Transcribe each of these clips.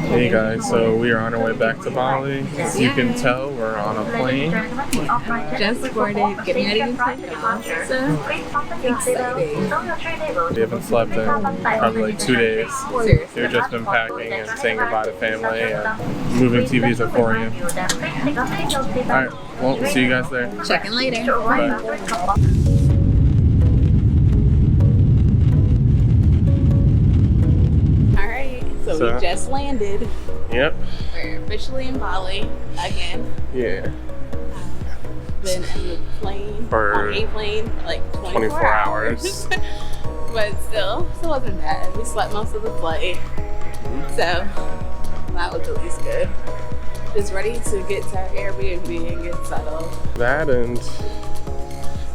Hey guys, so we are on our way back to Bali. As you can tell, we're on a plane. Just boarded, getting ready to take off. So exciting. We haven't slept in probably like 2 days. Seriously. We've just been packing and saying goodbye to family and moving TVs at 4 a.m. Alright, well, see you guys there. Check in later. Bye. So we just landed. Yep. We're officially in Bali again. Yeah. Been in the plane, For on a plane for like 24 hours. But still wasn't bad. We slept most of the flight. So that was at least good. Just ready to get to our Airbnb and get settled. That, and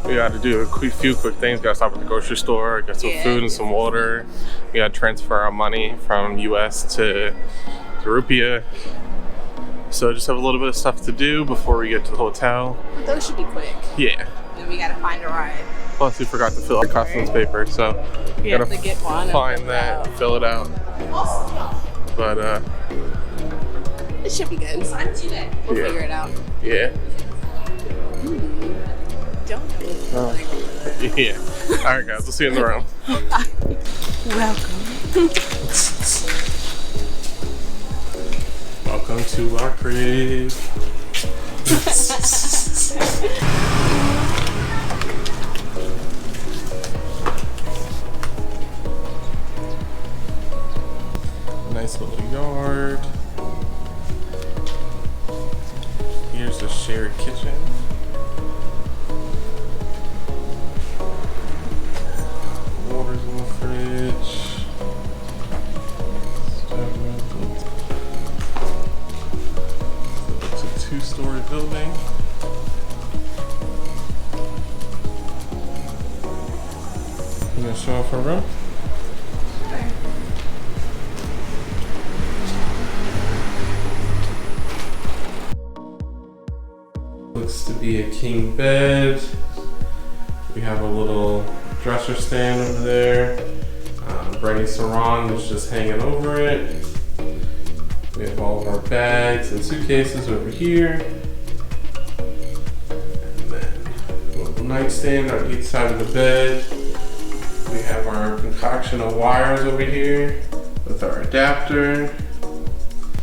we got to do a few quick things. Got to stop at the grocery store, get some food and some water. We got to transfer our money from US to Rupiah. So just have a little bit of stuff to do before we get to the hotel. Those should be quick. Yeah. And we gotta find a ride. Plus we forgot to fill out customs paper, so we have to get one. Find that, fill it out. But it should be good. We'll figure it out. Yeah. Don't know. Yeah. All right, guys. We'll see you in the room. Welcome. Welcome to our crib. Nice little yard. Here's a shared kitchen. Water's in the fridge. It's a two-story building. You gonna show off our room? Looks to be a king bed. We have a little dresser stand over there. Brandy's sarong is just hanging over it. We have all of our bags and suitcases over here. And then a little nightstand on each side of the bed. We have our concoction of wires over here with our adapter.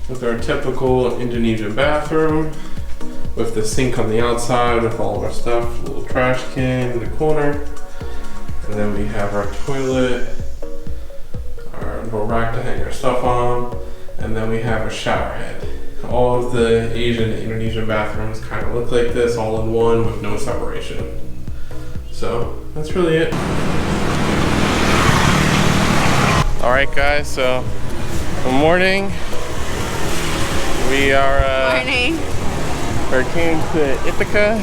With our typical Indonesian bathroom. With the sink on the outside with all of our stuff, a little trash can in the corner. And then we have our toilet, our little rack to hang our stuff on, and then we have a shower head. All of the Asian and Indonesian bathrooms kind of look like this, all in one with no separation. So that's really it. All right, guys. So good morning. We are. Morning. We came to Ithaca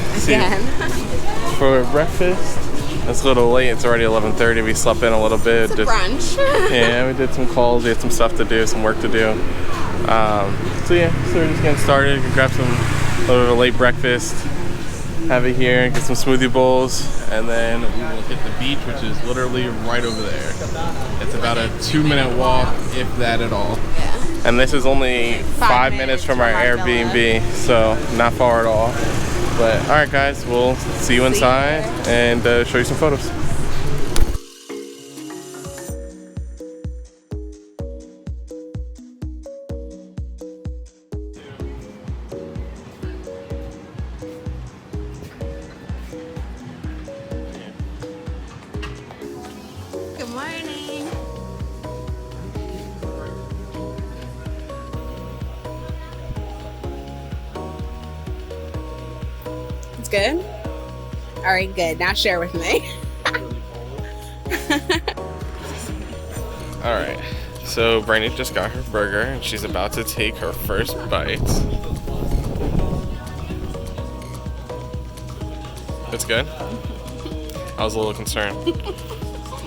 for breakfast. It's a little late. It's already 11:30. We slept in a little bit. It's a brunch. Yeah, we did some calls. We had some stuff to do, some work to do. So we're just getting started. We grab a little bit of a late breakfast, have it here, get some smoothie bowls, and then we will hit the beach, which is literally right over there. It's about a 2-minute walk, if that at all. Yeah. And this is only 5 minutes from our Airbnb, so not far at all. But all right, guys, we'll see you inside and show you some photos. Good morning. It's good? All right, good. Now share with me. All right, so Brandi just got her burger and she's about to take her first bite. It's good? I was a little concerned.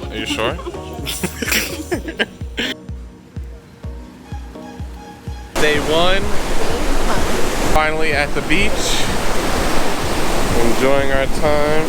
Are you sure? Day 1, finally at the beach, enjoying our time.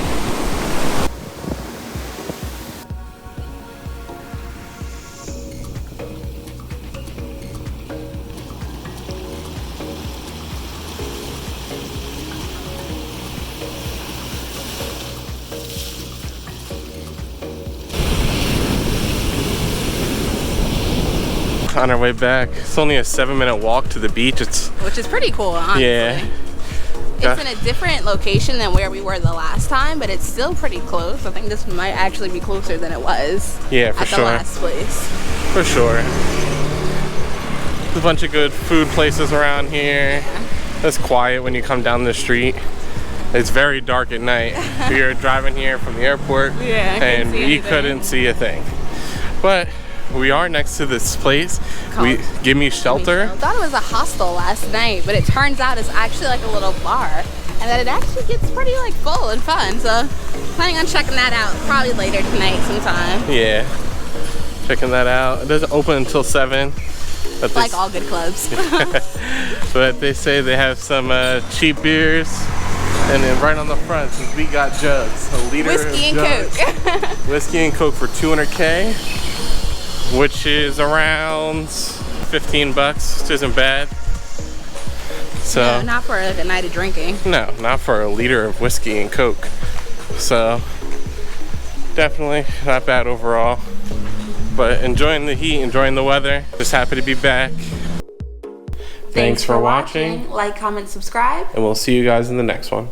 on our way back. It's only a 7-minute walk to the beach. Which is pretty cool, honestly. Yeah. It's in a different location than where we were the last time, but it's still pretty close. I think this might actually be closer than it was. Yeah, for at sure. the last place. For sure. There's a bunch of good food places around here. It's quiet when you come down the street. It's very dark at night. We were driving here from the airport, and we couldn't see a thing. But we are next to this place. Give me shelter. I thought it was a hostel last night, but it turns out it's actually like a little bar, and that it actually gets pretty like full and fun. So planning on checking that out probably later tonight sometime. Yeah, checking that out. It doesn't open until 7. But like all good clubs. But they say they have some cheap beers, and then right on the front, since we got jugs, a liter whiskey of and jugs. Coke. Whiskey and Coke for $200K, which is around 15 bucks, which isn't bad. So no, not for like a night of drinking. No, not for a liter of whiskey and Coke. So definitely not bad overall. But enjoying the heat, enjoying the weather. Just happy to be back. Thanks for watching. Like, comment, subscribe. And we'll see you guys in the next one.